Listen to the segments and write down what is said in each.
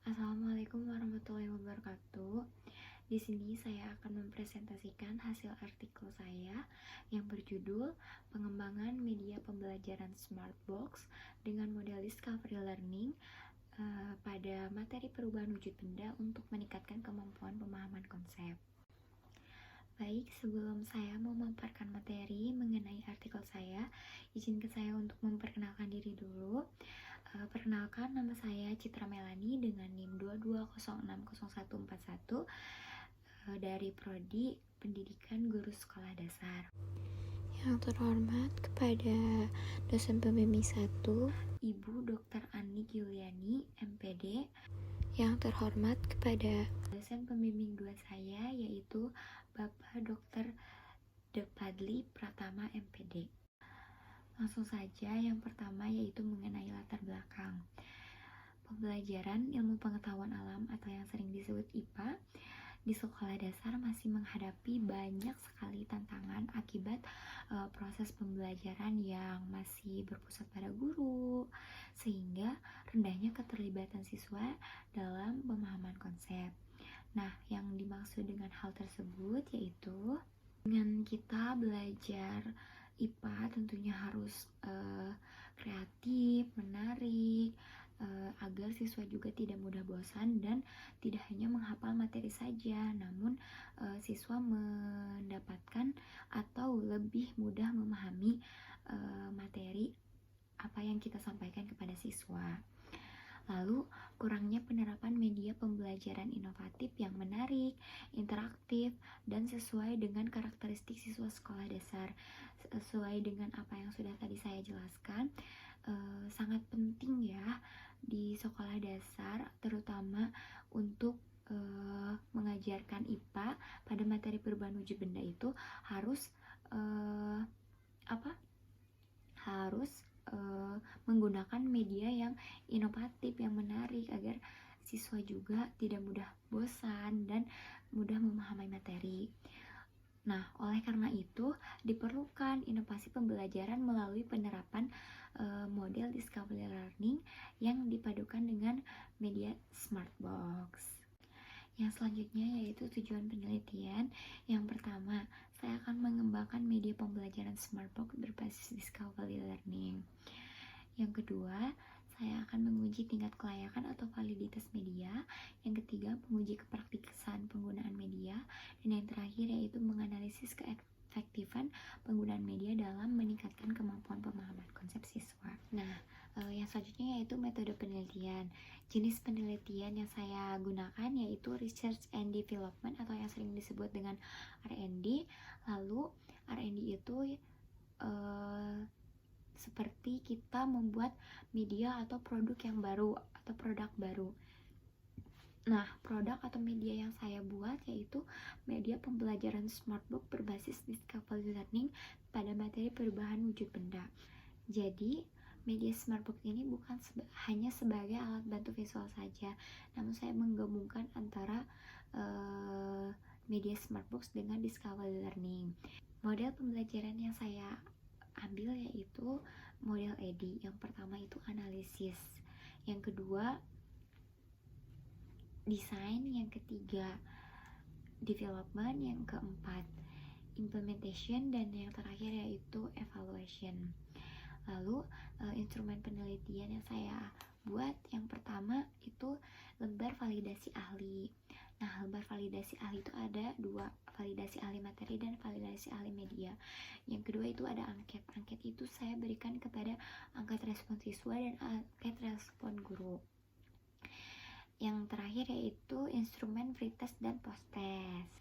Assalamualaikum warahmatullahi wabarakatuh. Di sini saya akan mempresentasikan hasil artikel saya yang berjudul Pengembangan Media Pembelajaran Smartbox dengan model Discovery Learning pada materi perubahan wujud benda untuk meningkatkan kemampuan pemahaman konsep. Baik, sebelum saya memaparkan materi mengenai artikel saya, izinkan saya untuk memperkenalkan diri dulu. Perkenalkan, nama saya Citra Melani dengan NIM 220600141 dari Prodi Pendidikan Guru Sekolah Dasar. Yang terhormat kepada dosen pembimbing 1, Ibu Dr. Ani Giuliani, MPD. Yang terhormat kepada dosen pembimbing 2 saya, yaitu Bapak Dr. Depadli Pratama, MPD. Langsung saja, yang pertama yaitu mengenai latar belakang. Pembelajaran ilmu pengetahuan alam atau yang sering disebut IPA di sekolah dasar masih menghadapi banyak sekali tantangan akibat proses pembelajaran yang masih berpusat pada guru, sehingga rendahnya keterlibatan siswa dalam pemahaman konsep. Nah, yang dimaksud dengan hal tersebut yaitu dengan kita belajar IPA tentunya harus kreatif, menarik, agar siswa juga tidak mudah bosan dan tidak hanya menghafal materi saja, namun siswa mendapatkan atau lebih mudah memahami materi apa yang kita sampaikan kepada siswa. Lalu, kurangnya penerapan media pembelajaran inovatif yang menarik, interaktif, dan sesuai dengan karakteristik siswa sekolah dasar. Sesuai dengan apa yang sudah tadi saya jelaskan, sangat penting ya di sekolah dasar, terutama untuk mengajarkan IPA pada materi perubahan wujud benda itu harus menggunakan media yang inovatif, yang menarik, agar siswa juga tidak mudah bosan dan mudah memahami materi. Nah, oleh karena itu diperlukan inovasi pembelajaran melalui penerapan model Discovery Learning yang dipadukan dengan media Smartbox. Yang selanjutnya yaitu tujuan penelitian. Yang pertama, saya akan mengembangkan media pembelajaran Smartbox berbasis Discovery Learning. Yang kedua, saya akan menguji tingkat kelayakan atau validitas media. Yang ketiga, menguji kepraktisan penggunaan media. Dan yang terakhir yaitu menganalisis keefektifan penggunaan media dalam meningkatkan kemampuan pemahaman konsep siswa. Nah, yang selanjutnya yaitu metode penelitian. Jenis penelitian yang saya gunakan yaitu Research and Development atau yang sering disebut dengan R&D. Lalu R&D itu seperti kita membuat media atau produk yang baru atau produk baru. Nah, produk atau media yang saya buat yaitu media pembelajaran Smartbox berbasis Discovery Learning pada materi perubahan wujud benda. Jadi, media Smartbox ini bukan hanya sebagai alat bantu visual saja, namun saya menggabungkan antara media Smartbox dengan Discovery Learning. Model pembelajaran yang saya ambil yaitu model EDI. Yang pertama itu analisis, yang kedua desain, yang ketiga development, yang keempat implementation, dan yang terakhir yaitu evaluation. Lalu instrumen penelitian yang saya buat yang pertama itu lembar validasi ahli. Nah, lembar validasi ahli itu ada dua, validasi ahli materi dan validasi ahli media. Yang kedua itu ada angket. Angket itu saya berikan kepada angkat respon siswa dan angket respon guru. Yang terakhir yaitu instrumen pretest dan posttest.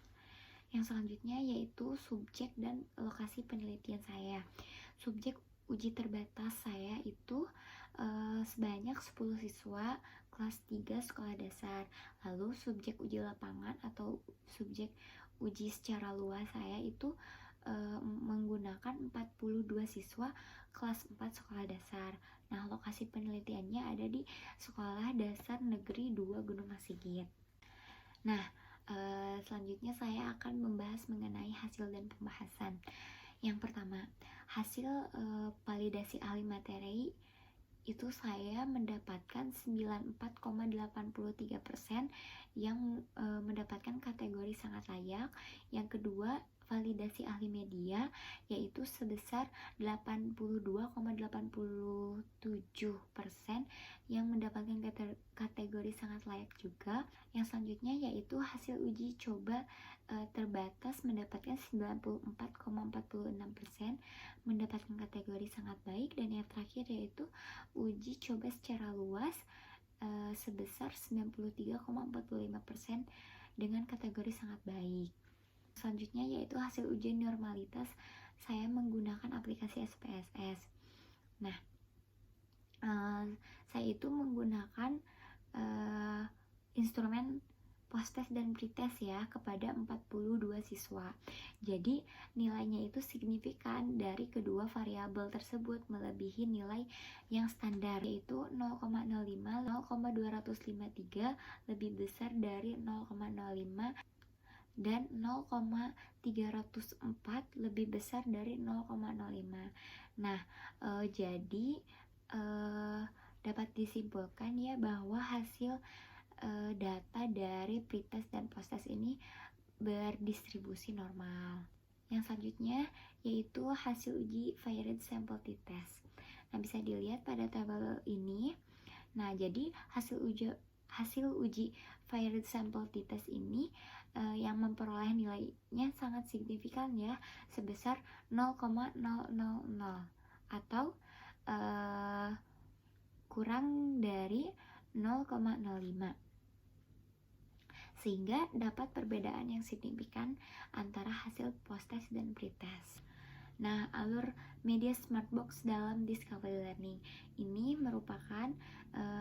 Yang selanjutnya yaitu subjek dan lokasi penelitian saya. Subjek uji terbatas saya itu sebanyak 10 siswa kelas 3 sekolah dasar. Lalu subjek uji lapangan atau subjek uji secara luas saya itu menggunakan 42 siswa kelas 4 sekolah dasar. Nah, lokasi penelitiannya ada di Sekolah Dasar Negeri 2 Gunung Masigit. Nah, selanjutnya saya akan membahas mengenai hasil dan pembahasan. Yang pertama, hasil validasi ahli materi itu saya mendapatkan 94,83% yang mendapatkan kategori sangat layak. Yang kedua, validasi ahli media yaitu sebesar 82,87% yang mendapatkan kategori sangat layak juga. Yang selanjutnya yaitu hasil uji coba terbatas mendapatkan 94,46% mendapatkan kategori sangat baik. Dan yang terakhir yaitu uji coba secara luas sebesar 93,45% dengan kategori sangat baik. Selanjutnya yaitu hasil ujian normalitas saya menggunakan aplikasi SPSS. Nah, saya itu menggunakan instrumen post-test dan pretest ya kepada 42 siswa. Jadi nilainya itu signifikan dari kedua variabel tersebut melebihi nilai yang standar, yaitu 0,05, 0,253 lebih besar dari 0,05 dan 0,304 lebih besar dari 0,05. Nah, jadi dapat disimpulkan ya bahwa hasil data dari pretest dan posttest ini berdistribusi normal. Yang selanjutnya yaitu hasil uji varied sample t-test. Nah, bisa dilihat pada tabel ini. Nah, jadi hasil uji varied sample t-test ini yang memperoleh nilainya sangat signifikan ya, sebesar 0,000 atau kurang dari 0,05, sehingga dapat perbedaan yang signifikan antara hasil post-test dan pre-test. Nah, alur media Smartbox dalam Discovery Learning ini merupakan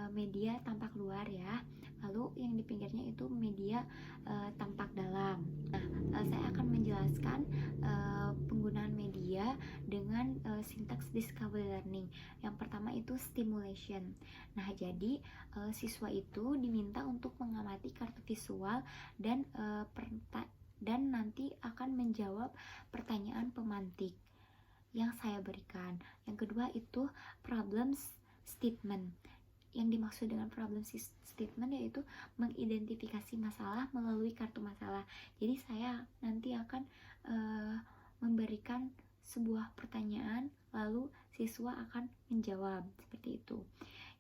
media tampak luar ya, lalu yang di pinggirnya itu media tampak dalam. Nah, saya akan menjelaskan penggunaan media dengan sintaks Discovery Learning. Yang pertama itu stimulation. Nah, jadi siswa itu diminta untuk mengamati kartu visual dan nanti akan menjawab pertanyaan pemantik yang saya berikan. Yang kedua itu problem statement. Yang dimaksud dengan problem statement yaitu mengidentifikasi masalah melalui kartu masalah. Jadi saya nanti akan memberikan sebuah pertanyaan lalu siswa akan menjawab seperti itu.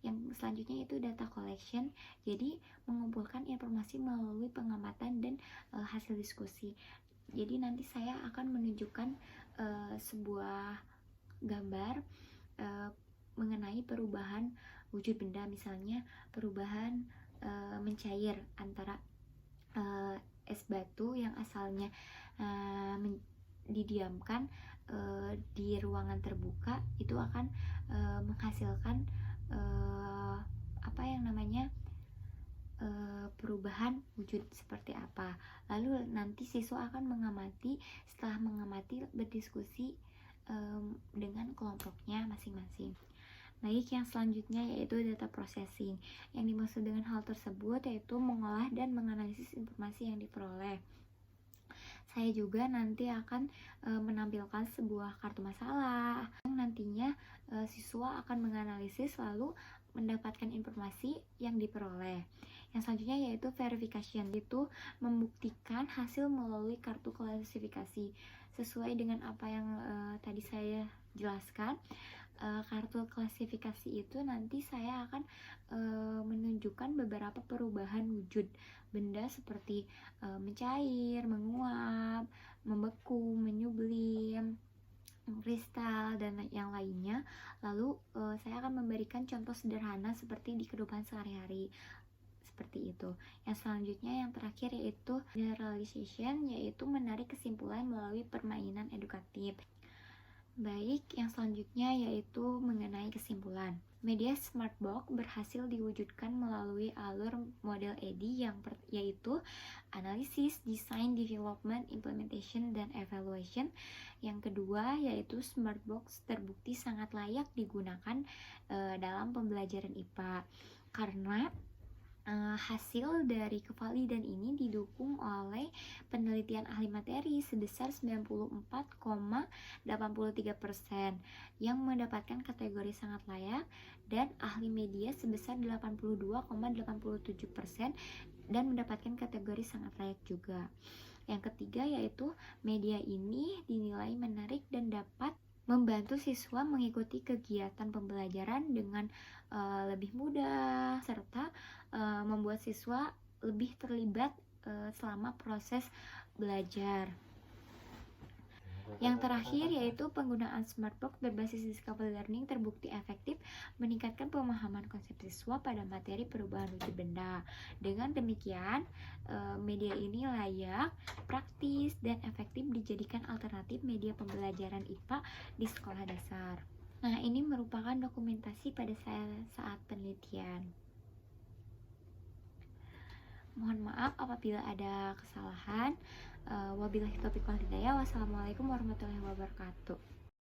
Yang selanjutnya itu data collection, jadi mengumpulkan informasi melalui pengamatan dan hasil diskusi. Jadi nanti saya akan menunjukkan sebuah gambar mengenai perubahan wujud benda, misalnya perubahan mencair antara es batu yang asalnya didiamkan di ruangan terbuka itu akan menghasilkan perubahan wujud seperti apa. Lalu nanti siswa akan mengamati, setelah mengamati berdiskusi dengan kelompoknya masing-masing. Baik, yang selanjutnya yaitu data processing. Yang dimaksud dengan hal tersebut yaitu mengolah dan menganalisis informasi yang diperoleh. Saya juga nanti akan menampilkan sebuah kartu masalah yang nantinya siswa akan menganalisis lalu mendapatkan informasi yang diperoleh. Yang selanjutnya yaitu verification, itu membuktikan hasil melalui kartu klasifikasi. Sesuai dengan apa yang tadi saya jelaskan, kartu klasifikasi itu nanti saya akan menunjukkan beberapa perubahan wujud benda seperti mencair, menguap, membeku, menyublim, kristal, dan yang lainnya. Lalu saya akan memberikan contoh sederhana seperti di kehidupan sehari-hari seperti itu. Yang selanjutnya yang terakhir yaitu generalization, yaitu menarik kesimpulan melalui permainan edukatif. Baik, yang selanjutnya yaitu mengenai kesimpulan. Media Smartbox berhasil diwujudkan melalui alur model EDI yaitu analisis, design, development, implementation, dan evaluation. Yang kedua yaitu Smartbox terbukti sangat layak digunakan dalam pembelajaran IPA karena hasil dari kevalidan ini didukung oleh penelitian ahli materi sebesar 94,83% yang mendapatkan kategori sangat layak, dan ahli media sebesar 82,87% dan mendapatkan kategori sangat layak juga. Yang ketiga yaitu media ini dinilai menarik dan dapat membantu siswa mengikuti kegiatan pembelajaran dengan lebih mudah, serta membuat siswa lebih terlibat selama proses belajar. Yang terakhir yaitu penggunaan smartbox berbasis discovery learning terbukti efektif meningkatkan pemahaman konsep siswa pada materi perubahan wujud benda. Dengan demikian, media ini layak, praktis, dan efektif dijadikan alternatif media pembelajaran IPA di sekolah dasar. Nah, ini merupakan dokumentasi pada saat penelitian. Mohon maaf apabila ada kesalahan. Wabillahi taufiq wal hidayah. Wassalamualaikum warahmatullahi wabarakatuh.